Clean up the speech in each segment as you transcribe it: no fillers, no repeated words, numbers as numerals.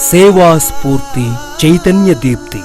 సేవా స్ఫూర్తి చైతన్య దీప్తి.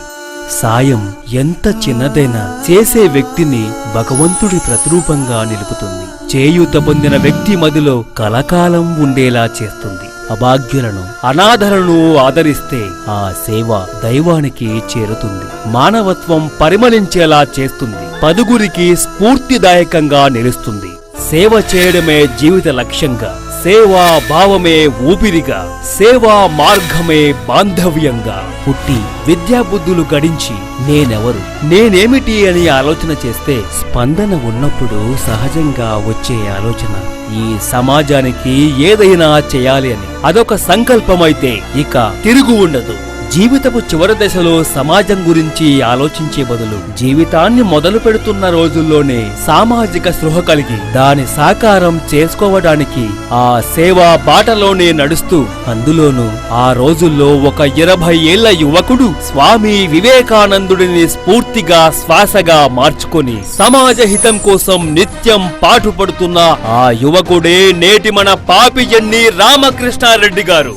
సాయం ఎంత చిన్నదైనా చేసే వ్యక్తిని భగవంతుడి ప్రతిరూపంగా నిలుపుతుంది. చేయూత పొందిన వ్యక్తి మదిలో కలకాలం ఉండేలా చేస్తుంది. అభాగ్యులను అనాథలను ఆదరిస్తే ఆ సేవ దైవానికి చేరుతుంది. మానవత్వం పరిమళించేలా చేస్తుంది. పదుగురికి స్ఫూర్తిదాయకంగా నిలుస్తుంది. సేవ చేయడమే జీవిత లక్ష్యంగా, సేవా భావమే ఊపిరిగా, సేవా మార్గమే బాంధవ్యంగా పుట్టి విద్యాబుద్ధులు గడించి నేనెవరు, నేనేమిటి అని ఆలోచన చేస్తే స్పందన ఉన్నప్పుడు సహజంగా వచ్చే ఆలోచన ఈ సమాజానికి ఏదైనా చేయాలి అని. అదొక సంకల్పమైతే ఇక తిరుగు ఉండదు. జీవితపు చివరి దశలో సమాజం గురించి ఆలోచించే బదులు జీవితాన్ని మొదలు పెడుతున్న రోజుల్లోనే సామాజిక స్పృహ కలిగి దాని సాకారం చేసుకోవడానికి ఆ సేవా బాటలోనే నడుస్తూ, అందులోనూ ఆ రోజుల్లో ఒక 20 ఏళ్ల యువకుడు స్వామి వివేకానందుడిని స్ఫూర్తిగా శ్వాసగా మార్చుకొని సమాజ హితం కోసం నిత్యం పాటుపడుతున్న ఆ యువకుడే నేటి మన పాపిజన్ని రామకృష్ణారెడ్డి గారు.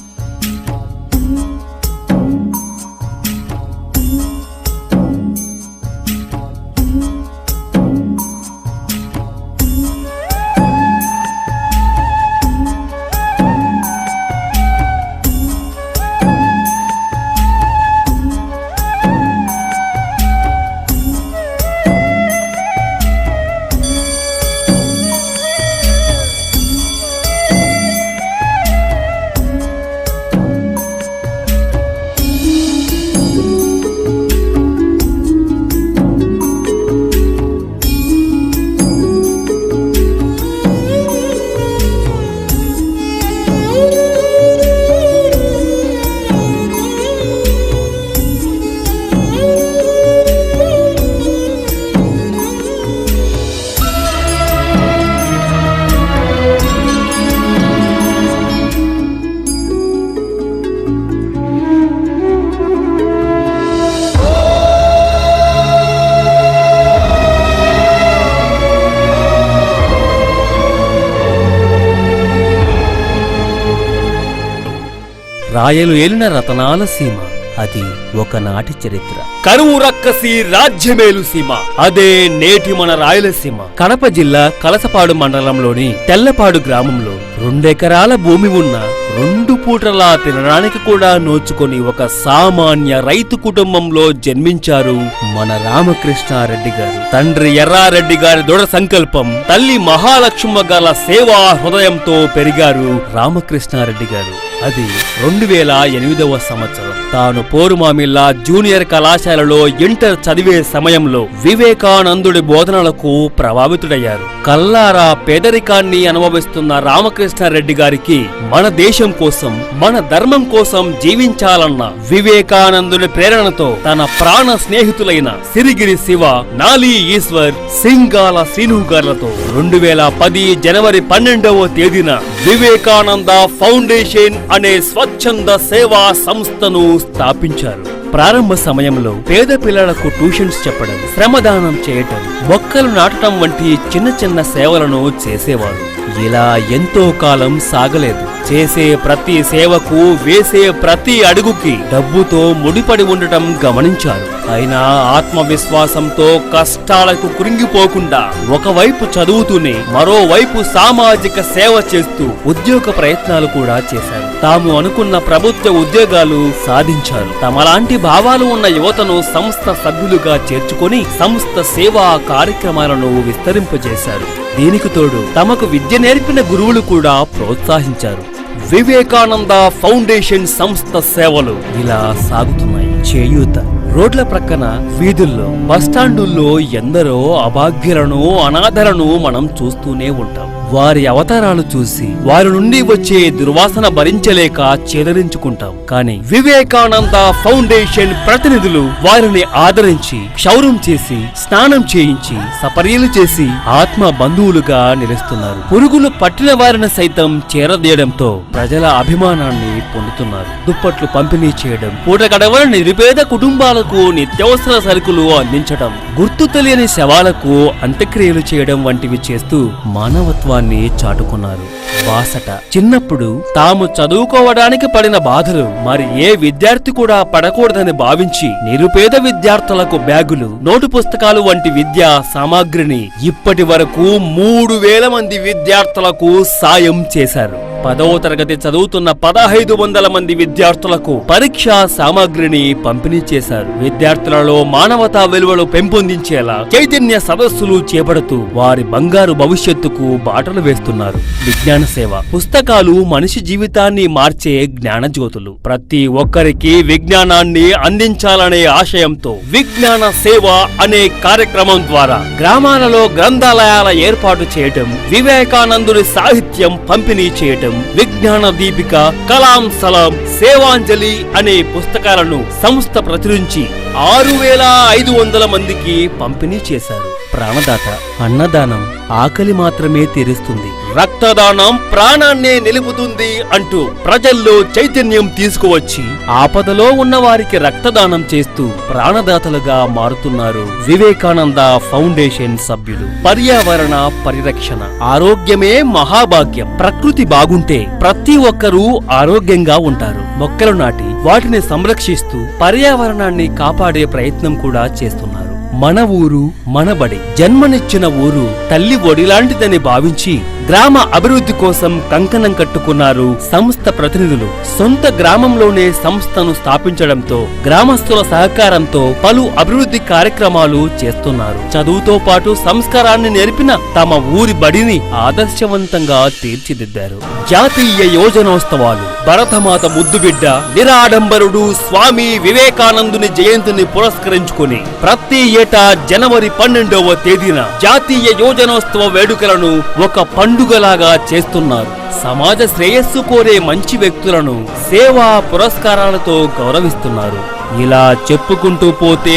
రాయలు ఏలిన రతనాల సీమ, అది ఒకనాటి చరిత్ర. కరువు రక్కసి రాజ్యమేలు సీమ, అదే నేటి మన రాయలసీమ. కడప జిల్లా కలసపాడు మండలంలోని తెల్లపాడు గ్రామంలో 2 ఎకరాల భూమి ఉన్న 2 పూటలా తినడానికి కూడా నోచుకొని ఒక సామాన్య రైతు కుటుంబంలో జన్మించారు మన రామకృష్ణారెడ్డి గారు. తండ్రి ఎర్రారెడ్డి గారి దృఢ సంకల్పం, తల్లి మహాలక్ష్మ గల సేవా హృదయంతో పెరిగారు రామకృష్ణారెడ్డి గారు. అది 2008వ సంవత్సరం. తాను పోరుమామిల్లా జూనియర్ కళాశాలలో ఇంటర్ చదివే సమయంలో వివేకానందుడి బోధనలకు ప్రభావితుడయ్యారు. కల్లారా పేదరికాన్ని అనుభవిస్తున్న రామకృష్ణారెడ్డి గారికి మన దేశం కోసం, మన ధర్మం కోసం జీవించాలన్న వివేకానందుడి ప్రేరణతో తన ప్రాణ స్నేహితులైన సిరిగిరి శివ, నాలి ఈశ్వర్, సింగాల శ్రీను గార్లతో 2010 జనవరి 12వ తేదీన వివేకానంద ఫౌండేషన్ అనే స్వచ్ఛంద సేవా సంస్థను స్థాపించారు. ప్రారంభ సమయంలో పేద పిల్లలకు ట్యూషన్స్ చెప్పడం, శ్రమదానం చేయటం, మొక్కలు నాటడం వంటి చిన్న చిన్న సేవలను చేసేవారు. ఇలా ఎంతో కాలం సాగలేదు. చేసే ప్రతి సేవకు, వేసే ప్రతి అడుగుకి డబ్బుతో ముడిపడి ఉండటం గమనించారు. అయినా ఆత్మవిశ్వాసంతో కష్టాలకు కృంగిపోకుండా ఒకవైపు చదువుతూనే మరోవైపు సామాజిక సేవ చేస్తూ ఉద్యోగ ప్రయత్నాలు కూడా చేశారు. తాము అనుకున్న ప్రభుత్వ ఉద్యోగాలు సాధించారు. తమలాంటి భావాలు ఉన్న యువతను సంస్థ సభ్యులుగా చేర్చుకొని సంస్థ సేవా కార్యక్రమాలను విస్తరింపజేశారు. దీనికి తోడు తమకు విద్య నేర్పిన గురువులు కూడా ప్రోత్సహించారు. వివేకానంద ఫౌండేషన్ సంస్థ సేవలు ఇలా సాగుతున్నాయి. చేయూత రోడ్ల ప్రక్కన, వీధుల్లో, బస్టాండుల్లో ఎందరో అభాగ్యులను, అనాథలను మనం చూస్తూనే ఉంటాం. వారి అవతారాలు చూసి వారి నుండి వచ్చే దుర్వాసన భరించలేక చేదరించుకుంటాం. కానీ వివేకానంద ఫౌండేషన్ ప్రతినిధులు వారిని ఆదరించి, క్షౌరం చేసి, స్నానం చేయించి, సపర్యలు చేసి ఆత్మ బంధువులుగా నిలుస్తున్నారు. పురుగులు పట్టిన వారిని సైతం చేరదీయడంతో ప్రజల అభిమానాన్ని పొందుతున్నారు. దుప్పట్లు పంపిణీ చేయడం, పూట గడవని నిరుపేద కుటుంబాలకు నిత్యావసర సరుకులు అందించడం, గుర్తు తెలియని శవాలకు అంత్యక్రియలు చేయడం వంటివి చేస్తూ మానవత్వాన్ని వ్యక్తిత్వాన్ని చాటుకున్నారు. బాసట చిన్నప్పుడు తాము చదువుకోవడానికి పడిన బాధలు మరి ఏ విద్యార్థి కూడా పడకూడదని భావించి నిరుపేద విద్యార్థులకు బ్యాగులు, నోటు పుస్తకాలు వంటి విద్యా సామాగ్రిని ఇప్పటి వరకు 3000 మంది విద్యార్థులకు సాయం చేశారు. 10వ తరగతి చదువుతున్న 1500 మంది విద్యార్థులకు పరీక్షా సామాగ్రిని పంపిణీ చేశారు. విద్యార్థులలో మానవతా విలువలు పెంపొందించేలా చైతన్య సదస్సులు చేపడుతూ వారి బంగారు భవిష్యత్తుకు బాటలు వేస్తున్నారు. విజ్ఞాన సేవ పుస్తకాలు మనిషి జీవితాన్ని మార్చే జ్ఞానజ్యోతులు. ప్రతి ఒక్కరికి విజ్ఞానాన్ని అందించాలనే ఆశయంతో విజ్ఞాన సేవ అనే కార్యక్రమం ద్వారా గ్రామాలలో గ్రంథాలయాల ఏర్పాటు చేయటం, వివేకానందుని సాహిత్యం పంపిణీ చేయటం, విజ్ఞాన దీపిక, కలాం సలాం, సేవాంజలి అనే పుస్తకాలను సంస్థ ప్రచురించి 6500 మందికి పంపిణీ చేశారు. ప్రాణదాత అన్నదానం ఆకలి మాత్రమే తీరుస్తుంది, రక్తదానం ప్రాణాన్నే నిలుపుతుంది అంటూ ప్రజల్లో చైతన్యం తీసుకువచ్చి ఆపదలో ఉన్న వారికి రక్తదానం చేస్తూ ప్రాణదాతలుగా మారుతున్నారు వివేకానంద ఫౌండేషన్ సభ్యులు. పర్యావరణ పరిరక్షణ ఆరోగ్యమే మహాభాగ్యం. ప్రకృతి బాగుంటే ప్రతి ఒక్కరూ ఆరోగ్యంగా ఉంటారు. మొక్కలు నాటి వాటిని సంరక్షిస్తూ పర్యావరణాన్ని కాపాడే ప్రయత్నం కూడా చేస్తున్నారు. మన ఊరు మనబడి, జన్మనిచ్చిన ఊరు తల్లి ఒడిలాంటిదని భావించి గ్రామ అభివృద్ధి కోసం కంకణం కట్టుకున్నారు సంస్థ ప్రతినిధులు. సొంత గ్రామంలోనే సంస్థను స్థాపించడంతో గ్రామస్తుల సహకారంతో పలు అభివృద్ధి కార్యక్రమాలు చేస్తున్నారు. చదువుతో పాటు సంస్కారాన్ని నేర్పిన తమ ఊరి బడిని ఆదర్శవంతంగా తీర్చిదిద్దారు. జాతీయ యోజనోత్సవాలు, భరతమాత ముద్దుబిడ్డ, నిరాడంబరుడు స్వామి వివేకానందుని జయంతిని పురస్కరించుకుని ప్రతి ఏటా జనవరి 12వ తేదీన జాతీయ యోజనోత్సవ వేడుకలను ఒక పండుగలాగా చేస్తున్నారు. సమాజ శ్రేయస్సు కోరే మంచి వ్యక్తులను సేవా పురస్కారాలతో గౌరవిస్తున్నారు. ఇలా చెప్పుకుంటూ పోతే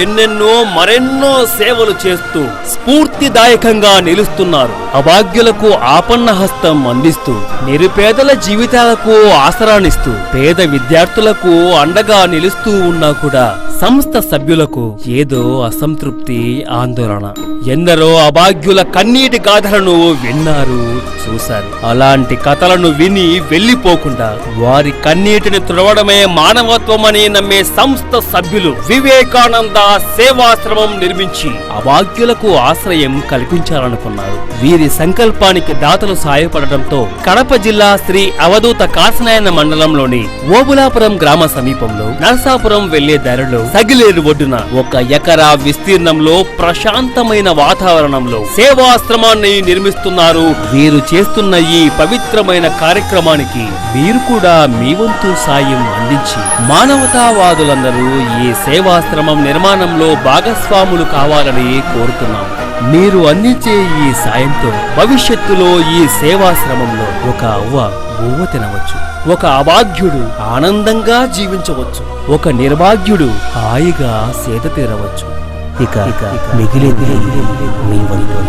ఎన్నెన్నో మరెన్నో సేవలు చేస్తూ స్ఫూర్తిదాయకంగా నిలుస్తున్నారు. అభాగ్యులకు ఆపన్న హస్తం అందిస్తూ, నిరుపేదల జీవితాలకు ఆసరానిస్తూ, పేద విద్యార్థులకు అండగా నిలుస్తూ ఉన్నా కూడా సంస్థ సభ్యులకు ఏదో అసంతృప్తి, ఆందోళన. ఎందరో అభాగ్యుల కన్నీటి గాథలను విన్నారు, చూశారు. అలాంటి కథలను విని వెళ్లిపోకుండా వారి కన్నీటిని తుడవడమే మానవత్వమని నమ్మే సంస్థ సభ్యులు వివేకానంద సేవాశ్రమం నిర్మించి అభాగ్యులకు ఆశ్రయం కల్పించాలనుకున్నారు. వీరి సంకల్పానికి దాతలు సాయపడటంతో కడప జిల్లా శ్రీ అవధూత కాసనాయన మండలంలోని ఓబులాపురం గ్రామ సమీపంలో నరసాపురం వెళ్లే దారిలో సగిలేరు ఒడ్డున 1 ఎకరా విస్తీర్ణంలో ప్రశాంతమైన వాతావరణంలో సేవాశ్రమాన్ని నిర్మిస్తున్నారు. వీరు చేస్తున్న ఈ పవిత్రమైన కార్యక్రమానికి మీరు కూడా మీ వంతు సాయం అందించి మానవతావాదులందరూ ఈ సేవాశ్రమం నిర్మాణంలో భాగస్వాములు కావాలని కోరుతున్నాం. మీరు అందించే ఈ సాయంతో భవిష్యత్తులో ఈ సేవాశ్రమంలో ఒక అవ్వ బువ్వ తినవచ్చు, ఒక అభాగ్యుడు ఆనందంగా జీవించవచ్చు, ఒక నిర్భాగ్యుడు హాయిగా సేద తీరవచ్చు. ఇక మిగిలేది మీ వంతు.